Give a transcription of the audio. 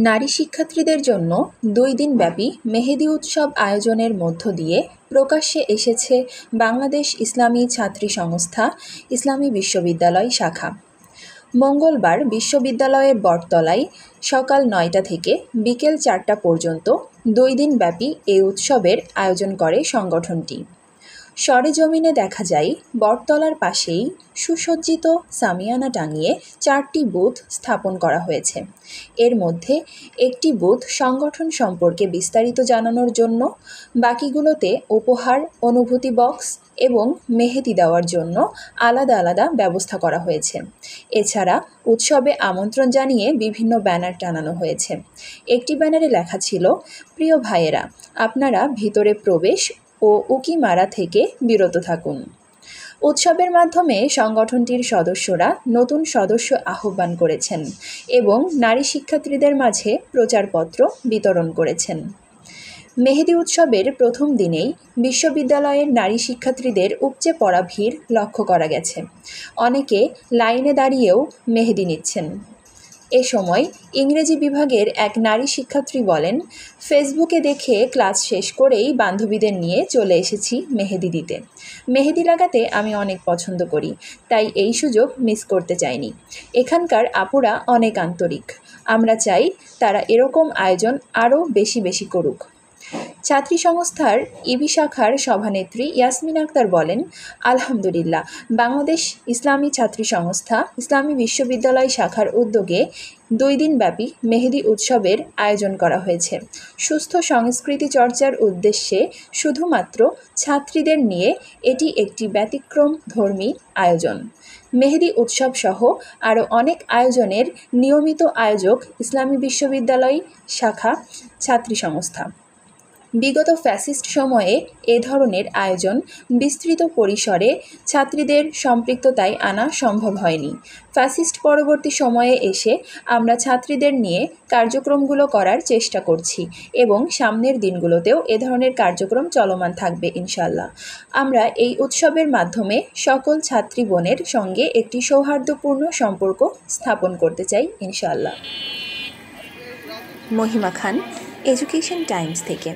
নারী শিক্ষার্থীদের জন্য ২ দিনব্যাপী মেহেদি উৎসব আয়োজনের মধ্য দিয়ে প্রকাশ্যে এসেছে বাংলাদেশ ইসলামী ছাত্রী সংস্থা ইসলামী বিশ্ববিদ্যালয় শাখা। মঙ্গলবার বিশ্ববিদ্যালয়ের বটতলায় সকাল ৯টা থেকে বিকেল ৪টা পর্যন্ত ২ দিনব্যাপী এই উৎসবের আয়োজন করে সংগঠনটি। সরেজমিনে দেখা যায়, বটতলার পাশেই সুসজ্জিত সামিয়ানা টাঙিয়ে ৪টি বুথ স্থাপন করা হয়েছে। এর মধ্যে একটি বুথ সংগঠন সম্পর্কে বিস্তারিত জানানোর জন্য, বাকিগুলোতে উপহার, অনুভূতি বক্স এবং মেহেদি দেওয়ার জন্য আলাদা আলাদা ব্যবস্থা করা হয়েছে। এছাড়া উৎসবে আমন্ত্রণ জানিয়ে বিভিন্ন ব্যানার টানানো হয়েছে। একটি ব্যানারে লেখা ছিল, প্রিয় ভাইয়েরা, আপনারা ভিতরে প্রবেশ ও উকি মারা থেকে বিরত থাকুন। উৎসবের মাধ্যমে সংগঠনটির সদস্যরা নতুন সদস্য আহ্বান করেছেন এবং নারী শিক্ষার্থীদের মাঝে প্রচারপত্র বিতরণ করেছেন। মেহেদি উৎসবের প্রথম দিনেই বিশ্ববিদ্যালয়ের নারী শিক্ষার্থীদের উপচে পড়া ভিড় লক্ষ্য করা গেছে। অনেকে লাইনে দাঁড়িয়েও মেহেদি নিচ্ছেন। এ সময় ইংরেজি বিভাগের এক নারী শিক্ষার্থী বলেন, ফেসবুকে দেখে ক্লাস শেষ করেই বান্ধবীদের নিয়ে চলে এসেছি মেহেদি দিতে। মেহেদি লাগাতে আমি অনেক পছন্দ করি, তাই এই সুযোগ মিস করতে চাইনি। এখানকার আপুরা অনেক আন্তরিক। আমরা চাই তারা এরকম আয়োজন আরও বেশি বেশি করুক। ছাত্রী সংস্থার ইবি শাখার সভানেত্রী ইয়াসমিন আক্তার বলেন, আলহামদুলিল্লাহ, বাংলাদেশ ইসলামী ছাত্রী সংস্থা ইসলামী বিশ্ববিদ্যালয় শাখার উদ্যোগে ২ দিনব্যাপী মেহেদি উৎসবের আয়োজন করা হয়েছে। সুস্থ সংস্কৃতি চর্চার উদ্দেশ্যে শুধুমাত্র ছাত্রীদের নিয়ে এটি একটি ব্যতিক্রমধর্মী আয়োজন। মেহেদি উৎসব সহ আরও অনেক আয়োজনের নিয়মিত আয়োজক ইসলামী বিশ্ববিদ্যালয় শাখা ছাত্রী সংস্থা। বিগত ফ্যাসিস্ট সময়ে এ ধরনের আয়োজন বিস্তৃত পরিসরে ছাত্রীদের সম্পৃক্ততায় আনা সম্ভব হয়নি। ফ্যাসিস্ট পরবর্তী সময়ে এসে আমরা ছাত্রীদের নিয়ে কার্যক্রমগুলো করার চেষ্টা করছি এবং সামনের দিনগুলোতেও এ ধরনের কার্যক্রম চলমান থাকবে ইনশাআল্লাহ। আমরা এই উৎসবের মাধ্যমে সকল ছাত্রী বোনের সঙ্গে একটি সৌহার্দ্যপূর্ণ সম্পর্ক স্থাপন করতে চাই ইনশাআল্লাহ। মহিমা খান, এডুকেশন টাইমস থেকে।